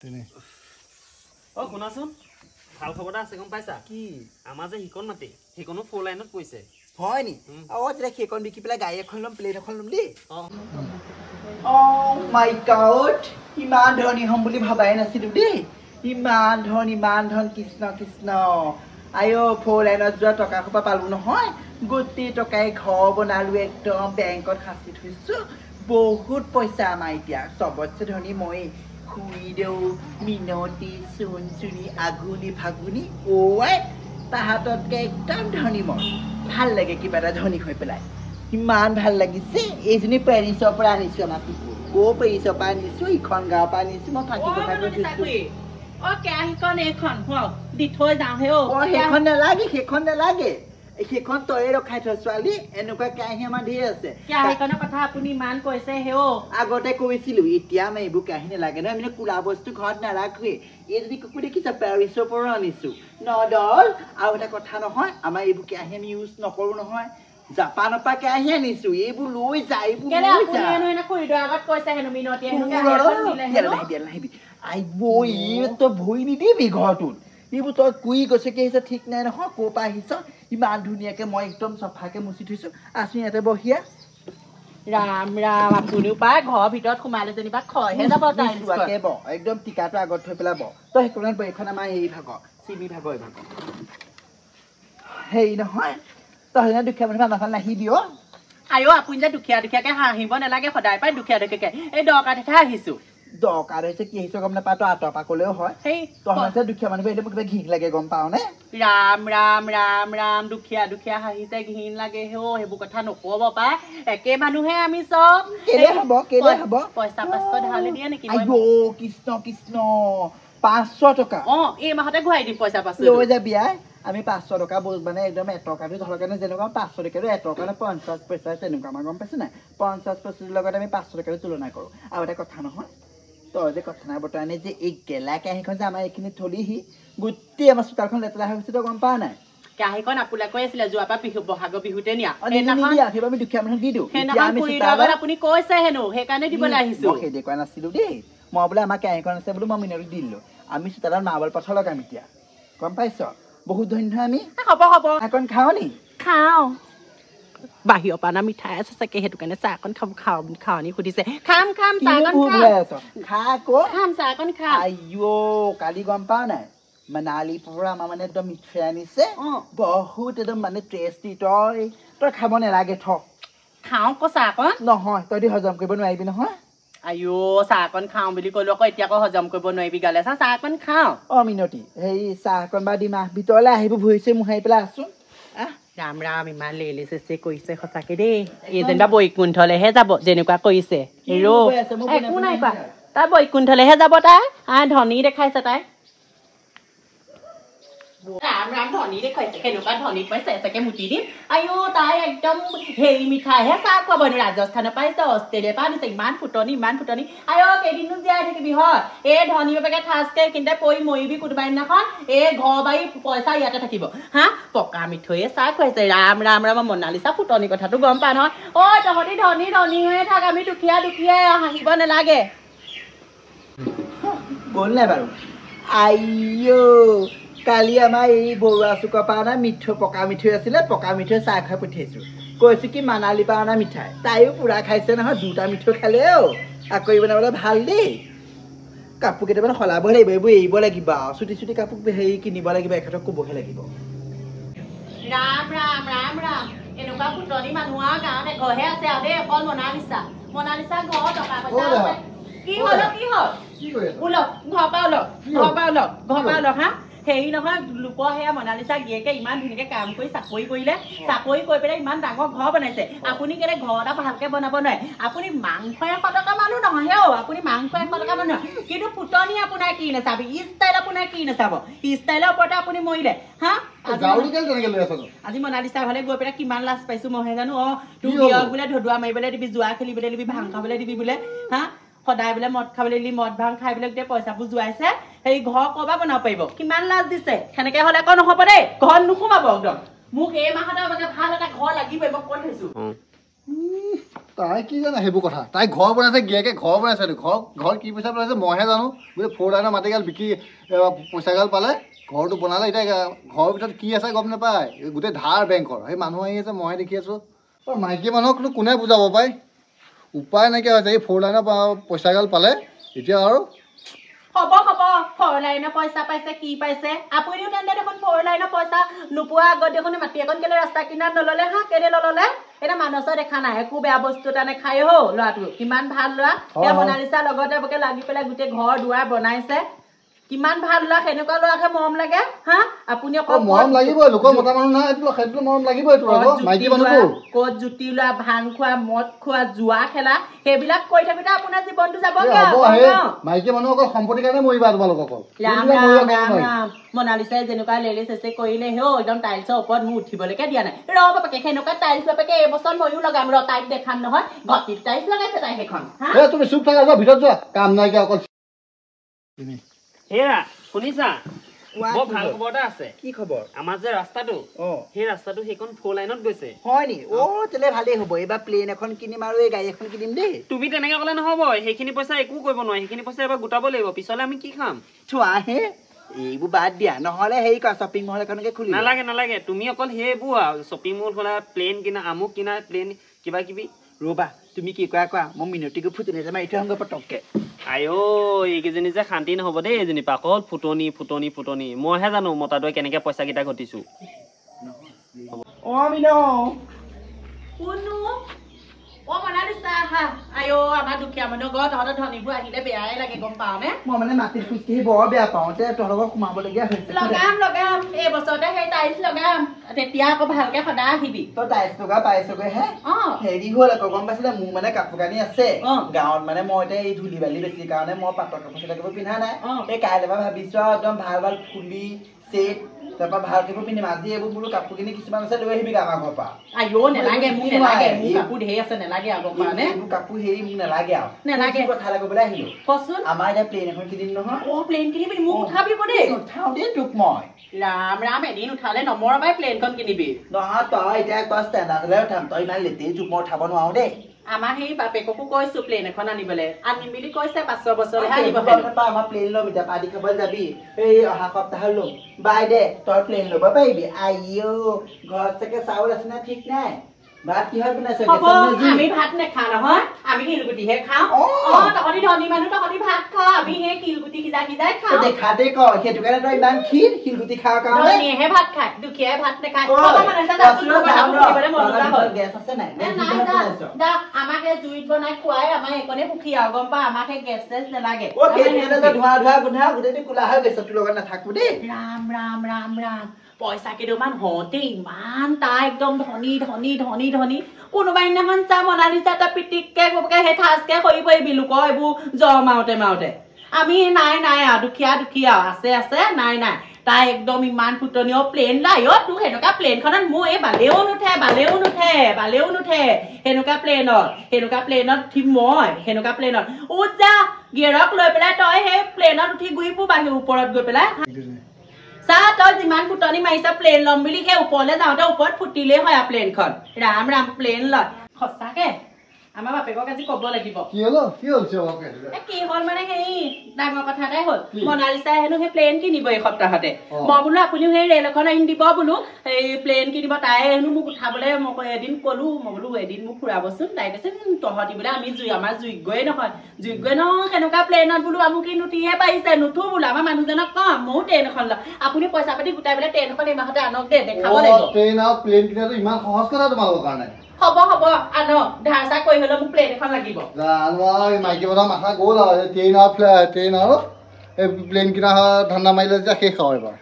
অ শুনাচোন ভাল খবৰ এটা আছে গম পাইছা কি আমাৰ যে হিকন মাটি হিকনো 4 লাইনত পইছে হয় নি তেতিয়া সেইখন বিকি পেলাই গাড়ী এখন ল'ম প্লেট এখন ল'ম দেই মাই গড ইমান ধনী হ'ম বুলি ভাবাই নাছিলো দেই ইমান ধন কৃষ্ণ কৃষ্ণ আয়ো 4 লাইনত যোৱা টকা সোপা পালো নহয় গোটেই টকাই ঘৰ বনালো একদম বেংকত সাঁচি থৈছো বহুত পইচা আমাৰ এতিয়া চবতছে ধনী মই খুই দেউ মিনতি চুনচুনি আগুনি ফাগুনি ওৱাই তাহাঁততকে একদম ধনী মই ভাল লাগে কিবা এটা ধনী হৈ পেলাই ইমান ভাল লাগিছে এইজনী পেৰিছৰ পৰা আনিছো আমাৰ পেৰিছৰ পৰা আনিছো ইখন গাঁৱৰ পৰা আনিছো মই ফাঁকি কথা কেৰাহীখন এইখন দি থৈ যাওঁ হে সেইখন নালাগে সেইখন তয়ে ৰখাই থৈ ছোৱালী এনেকুৱা কেৰাহী আমাৰ ধেৰ আছে কেৰাহীখনৰ কথা আপুনি ইমান কৈছে হে আগতে কৈছিলো এতিয়া আমাৰ এইবোৰ কেৰাহী নালাগে নহয় আমি কোলা বস্তু ঘৰত নাৰাখোৱে এই যদি কুকুৰ দেখিছা পেৰিছৰ পৰা আনিছো নদল আৰু এটা কথা নহয় আমাৰ এইবোৰ কেৰাহী আমি ইউজ নকৰো নহয় জাপানৰ পৰা কেৰাহী আনিছো এইবোৰ লৈ যা তই ভৰি নিদিবি ঘৰটোত এইবোৰ তই কুই গৈছে কি আহিছ ঠিক নাই নহয় ক'ৰ পৰা আহিছ ইমান ধুনীয়াকে মই একদম চফাকে মুচি থৈছো আছো ইয়াতে বহিয়া ৰাম ৰাম আপুনিও পাই ঘৰৰ ভিতৰত সোমালে যেনিবা খয়হে যাব একদম টিকাটো আগত থৈ পেলাব তই সেইখনত এইখন আমাৰ হেৰি ভাগ চিমি ভাগ হেৰি নহয় তই দুখীয়া মানুহ আমাৰখন নাহিবি আয়ো আপুনি যে দুখীয়াকে হাঁহিব নালাগে সদায় পাই দুখীয়াকে এই দৰকাৰহে আহিছো দৰকাৰ হৈছে কি আহিছ গম নাপাওঁ তই আঁতৰ পৰা ক'লেও হয় তহঁতে দুখীয়া মানুহ আহিলে মোক কিবা ঘিণ লাগে গম পাওঁ নে ৰাম ৰাম ৰাম ৰাম দুখীয়া হাঁহিছে ঘিণ লাগে সেইবোৰ কথা নকব পাই একে মানুহে আমি চব কেলে হ'ব পইচা 500 ধাৰলে দিয়ে নেকি কৃষ্ণ কৃষ্ণ 500 টকা এই মাহতে ঘূৰাই দিম পইচা 500 লৈ যাবি আমি 500 টকা মানে একদম এটকাটো ধৰ কাৰণে যেনেকুৱা 500 টকাটো এটকা 50 পইচা তেনেকুৱা আমাৰ গম পাইছে নাই 50 পইচাৰ লগত আমি 500 টকাটো তুলনা কৰো আৰু এটা কথা নহয় তই যে কথা নাই বতৰা নাই যে এই গেলা কেৰাহীখন যে আমাৰ এইখিনি থলিহি গোটেই আমাৰ চোতালখন লেতেৰা হৈ গৈছে তই গম পাৱ নাই কেৰাহীখন আপোনাক কৈ আছিলে যোৱা পৰা বহাগৰ বিহুতে নিয়া সেইবাবে আমি দুখীয়া মানুহক দি দিওঁ আপুনি কৈছে হেনো সেইকাৰণে দিবলৈ আহিছো সেই দেখুৱা নাছিলো দেই মই বোলে আমাৰ কেৰাহীখন আছে বোলো মই মিনতি দি দিলো আমি চোতালত মাৰ্বল পাথৰ লগাম এতিয়া গম পাইছ বহুত ধন্য আমি হ'ব এখন খাওঁ নি খাওঁ বাহিৰৰ পৰা মিঠাই আছে চাগে সেইটো কাৰণে চাহ অকণ খাওঁ নি সুধিছে খাম চাহকণ খা আইঅ কালি গম পাৱ নাই মানালীৰ পৰা আমাৰ মানে একদম মিঠাই আনিছে বহুত একদম মানে টেষ্টি তই খাব নালাগে খাওঁ আকৌ চাহকণ নহয় তই হজম কৰিব নোৱাৰিবি নহয় আইঅ চাহকণ খাওঁ বুলি ক'লো আকৌ এতিয়া আকৌ হজম কৰিব নোৱাৰিবি গালে চাহকণ খাওঁ মিনতি হেৰি চাহকণ বা দিমা ভিতৰলৈ আহিব ভৰিছে মোহাৰি পেলাই আছোন ৰাম ৰাম ইমান লেলে চেচে কৰিছে সঁচাকে দেই এই যেনিবা বৈকুণ্ঠলেহে যাব যেনেকুৱা কৰিছে একো নাই পা তাই বৈকুণ্ঠলেহে যাব তাই ধনী দেখাইছে তাই ৰাম ৰাম ধনী দেখুৱাইছে কেনেকুৱা ধনী পাইছে চাগে মুটি দিম আইঅ তাই একদম হেৰি মিঠাইহে চাহ খুৱাব ৰাজস্থানৰ পাইছে অষ্ট্ৰেলিয়াৰ পৰা আনিছে ইমান ফুটনি আইঅ কেইদিনো জীয়াই থাকিবি হয় এই ধনী বাপেকে ঠাচকে কিন্তু পৰি মৰিবি কোনোবা দিনাখন এই ঘৰ বাৰী পইচা ইয়াতে থাকিব পকা মিঠৈয়ে চাহ খুৱাইছে ৰাম ৰাম ৰাম মনালিছা ফুটনি কথাটো গম পা নহয় তহঁতি ধনী হৈয়ে থাক আমি দুখীয়া হাঁহিব নালাগে গ'ল নাই বাৰু আইঅ কালি আমাৰ এই বৰুৱা চুকৰ পৰা অনা পকা মিঠৈ আছিলে পকা মিঠৈ চাহ খাই পঠিয়াইছো কৈছো কি মানালীৰ পৰা অনা মিঠাই তাইও পুৰা খাইছে নহয় 2টা মিঠৈ খালে আকৌ বনাবলৈ ভাল দেই কাপোৰ কেইটামান সলাব লাগিব এইবোৰ এৰিব লাগিব চুটি কাপোৰ হেৰি কিনিব লাগিব এখেতক ক'বহে লাগিব ৰাম ৰাম ৰাম ৰাম এনেকুৱা ফুটনি মানুহ গাঁৱত এঘৰহে আছে আৰু দেই অকল মনালিছা ঘৰ টকা পইচা আছে কি হ'ল ওলক ঘৰ পৰা ওলক হেৰি নহয় লোকৰ সেয়া মনালিছা গিয়েকে ইমান ধুনীয়াকে কাম কৰি চাকৰি কৰিলে চাকৰি কৰি পেলাই ইমান ডাঙৰ ঘৰ বনাইছে আপুনি কেলে ঘৰ এটা ভালকে বনাব নোৱাৰে আপুনি মাংস 100 টকা মানুহ নহয় আপুনি মাংস 100 টকা মানুহ কিন্তু ফুটনি আপোনাৰ কি নাচাবি ষ্টাইল আপোনাৰ কি নাচাব ষ্টাইলৰ ওপৰতে আপুনি মৰিলে আজি মনালিছা ঘৰলে গৈ পেলাই কিমান লাজ পাইছো মইহে জানো তোৰ বিয়ক বোলে ধদুৱা মাৰিবলৈ দিবি জোৱা খেলিবলৈ দিবি ভাং খাবলৈ দিবি বোলে সদায় বোলে মদ খাবলৈ দিলি মদ ভাং খাই পেলাই গোটেই পইচাবোৰ যোৱাইছে সেই ঘৰ ক'বা বনাব পাৰিব কিমান লাজ দিছে সেনেকে হ'লে আকৌ নহ'ব দেই ঘৰত নোসোমাব একদম মোক এই মাহতে ভাল এটা ঘৰ লাগিবই মই কৈ থৈছো তাই কি জানে সেইবোৰ কথা তাই ঘৰ বনাইছে গিয়েকে ঘৰ বনাইছে ঘৰ কি পইচা বনাইছে মইহে জানো বোলে 4 লাইনৰ মাটিগাল বিকি পইচাগাল পালে ঘৰটো বনালে এতিয়া ঘৰৰ ভিতৰত কি আছে গম নাপায় গোটেই ধাৰ বেংকৰ সেই মানুহ আহি আছে মইহে দেখি আছোঁ মাইকী মানুহক কোনে বুজাব পায় উপায় নাইকিয়া হৈছে এই 4 লাইনৰ পইচাগাল পালে এতিয়া আৰু হ'ব 4 লাইনৰ পইচা পাইছে কি পাইছে আপুনিও তেন্তে দেখোন 4 লাইনৰ পইচা নোপোৱা আগত দেখোন মাটি এখন কেলে ৰাস্তা কিনাৰত নললে হা কেলে নললে এটা মানুহৰ দেখা নাই একো বেয়া বস্তু এটা নেখায় হো ল'ৰাটো কিমান ভাল ল'ৰা এতিয়া মনালিছাৰ লগতে লাগি পেলাই গোটেই ঘৰ দুৱাৰ বনাইছে কিমান ভাল ল'ৰা সেনেকুৱা ল'ৰাকহে মৰম লাগে হা আপুনি অকল মৰম লাগিব লোকৰ মতা মানুহ নহয় সেইটো মৰম লাগিব এইটো মাইকী মানুহটো ক'ত জুতি লোৱা ভাং খোৱা মদ খোৱা জুৱা খেলা সেইবিলাক কৰি থাকোঁতে আপোনাৰ জীৱনটো যাবগে মাইকী মানুহ অকল সম্পত্তিৰ কাৰণে মৰিবা তোমালোক অকল মনালিছাই যেনেকুৱা লেলে চেচে কৰিলে হেও একদম টাইলছৰ ওপৰত মোৰ উঠিবলৈকে দিয়া নাই ৰ বাপেকে সেনেকুৱা টাইলছ বাপেকে এইবছৰ ময়ো লগাম ৰ তাইক দেখাম নহয় ঘটিত টাইলছ লগাইছে তাই সেইখন তুমি চুপ থাকা যোৱা ভিতৰত যোৱা কাম নাইকিয়া অকল হেৰা শুনিছা বৰ ভাল খবৰ এটা আছে কি খবৰ আমাৰ যে ৰাস্তাটো সেই ৰাস্তাটো সেইখন 4 লাইনত গৈছে হয় নি তেলে ভালেই হ'ব এইবাৰ প্লেন এখন কিনিম আৰু এই গাড়ী এখন কিনিম দেই তুমি তেনেকে ক'লে নহ'ব সেইখিনি পইচা একো কৰিব নোৱাৰে সেইখিনি পইচা এবাৰ গোটাব লাগিব পিছলে আমি কি খাম চোৱাহে এইবোৰ বাদ দিয়া নহ'লে হেৰি কৰা শ্বপিং মল এখনকে খুলি নালাগে তুমি অকল সেইবোৰ আৰু শ্বপিং মল খোলা প্লেন কিনা আমুক কিনা প্লেন কিবা কিবি ৰ'বা তুমি কি কোৱা মই মিনতিকো ফুটনি যে মাৰি থৈ আহোঁগৈ পটককৈ আইঅ এইকেইজনী যে শান্তি নহ'ব দেই এজনী পাকল ফুটনি মইহে জানো মতাটোৱে কেনেকে পইচা কেইটা ঘটিছো মনালিছা আহা আইঅ আমাৰ দুখীয়া মানুহ ঘৰ তহঁতৰ ধনীবোৰ আহিলে বেয়াই লাগে গম পাৱ নে মই মানে মাটিত খোজকাঢ়ি বৰ বেয়া পাওঁ তহঁতৰ লগত সোমাবলগীয়া হৈছে লগাম এই বছৰতে সেই টাইলছ লগাম তেতিয়া আকৌ ভালকে সদায় আহিবি তই টাইলছ লগা পাইছগৈ হে হেৰি হ'ল আকৌ গম পাইছিলে মোৰ মানে কাপোৰ কানি আছে গাঁৱত মানে মই এতিয়া এই ধূলি বালি বেছি কাৰণে মই পাটৰ কাপোৰ চাপোৰ পিন্ধা নাই এই কাইলৈ পৰা ভাবিছো আৰু একদম ভাল ফুলি চেট তাৰপৰা ভাল কাপোৰ পিন্ধিম আজি এইবোৰ বোলো কাপোৰ কিনি কিছুমান আছে লৈ আহিবি আমাৰ ঘৰৰ পৰা নেলাগে মোৰ কাপোৰ ঢেৰ আছে নেলাগে আকৌ কাপোৰ হেৰি মোক নেলাগে আৰু নেলাগে কথা লাগিবলৈ আহিলো কচোন আমাৰ এতিয়া প্লেন এখন কিনিম নহয় প্লেন কিনিবি মোক উঠাবি দেই উঠাও দেই তোক মই ৰাম এদিন উঠালে নমৰবাই প্লেনখন কিনিবি নহয় তই এতিয়া তই ষ্টেণ্ডাৰ্ডলৈ উঠাম তই ইমান লেটেই তোক মই উঠাব নোৱাৰো দেই আমাৰ সেই বাপেককো কৈছো প্লেন এখন আনিবলৈ আনিম বুলি কৈছে 5 বছৰহে আনিব আমাৰ প্লেন ল'ম এতিয়া পাৰ্টি খাবলৈ যাবি এই অহা সপ্তাহত ল'ম বাই দে তই প্লেন ল'ব পাৰিবি আইঅ ঘৰত চাগে চাউল আছে নে ঠিক নাই ভাত কিহত বনাইছে আমি ভাত নেখাওঁ নহয় আমি শিলগুটিহে খাওঁ তহঁতি ধনী মানুহ তহঁতি ভাত খাওঁ আমি সেই শিলগুটি সিজাই খাওঁ দেখাতে কয় সেইটো কাৰণে তই ইমান ক্ষীণ শিলগুটি খাওঁ কাৰণে ধনীয়েহে ভাত খায় দুখীয়াই ভাত নেখায় গেছ আছে নাই আমাক সেই জুইত বনাই খুৱাই আমাৰ এইকণে সুখী আৰু গম পা আমাক সেই গেছ চেছ নেলাগে ধোৱা গোন্ধাও গোটেইটো কোলা হৈ গৈছে তোৰ লগত নাথাকো দেই ৰাম পইচা কেইটামান হওঁতে ইমান তাই একদম ধনী কোনোবা দিনাখন চা মনালিছা এটা পিটিককে সেই ঠাচকে সৰি পৰিবি লোকৰ এইবোৰ জ্বৰ মাৰোতে আমি নাই আৰু দুখীয়া আছে নাই তাই একদম ইমান ফুটনিও প্লেন লাই তোৰ সেনেকুৱা প্লেনখনত মোৰ এই বালেও নুঠে সেনেকুৱা প্লেনত উঠিম মই সেনেকুৱা প্লেনত উঠ যা গিয়েৰক লৈ পেলাই তই সেই প্লেনত উঠি ঘূৰি ফুৰিবাহি ওপৰত গৈ পেলাই চা তই যিমান ফুটনি মাৰিছা প্লেন ল'ম বুলি সেই ওপৰলৈ যাওঁতে ওপৰত ফুটিলেই হয় প্লেনখন ৰাম প্লেন লয় সঁচাকে আমাৰ বাপেকক আজি ক'ব লাগিব কি হ'ল মানে সেই ডাঙৰ কথা এটাই হ'ল মনালিছাই হেনো সেই প্লেন কিনিব এই সপ্তাহতে মই বোলো আপুনিও সেই ৰেল এখন আনি দিব বোলো সেই প্লেন কিনিব তাই হেনো মোক উঠাবলৈ মই এদিন ক'লো মই বোলো এদিন মোক ফুৰাবচোন তাই কৈছে তহঁতি বোলে আমি আমাৰ যোগ্যই নহয় সেনেকুৱা প্লেনত বোলো আমুকি নুঠিহে পাৰিছে নুঠো বোলো আমাৰ মানুহজনক কম ময়ো ট্ৰেইন এখন লওঁ আপুনি পইচা পাতি গোটাই পেলাই ট্ৰেইন এখন এই মাহতে আনক দে দেখাব লাগিব হ'ব আন ধাৰ চাৰ কৰি হলেও মোক প্লেন এখন লাগিব মাইকী মানুহ মাথা গ'ল আৰু ট্ৰেইন আৰু প্লেন কিনা ধান্দা মাৰিলে যেতিয়া শেষ আৰু এবাৰ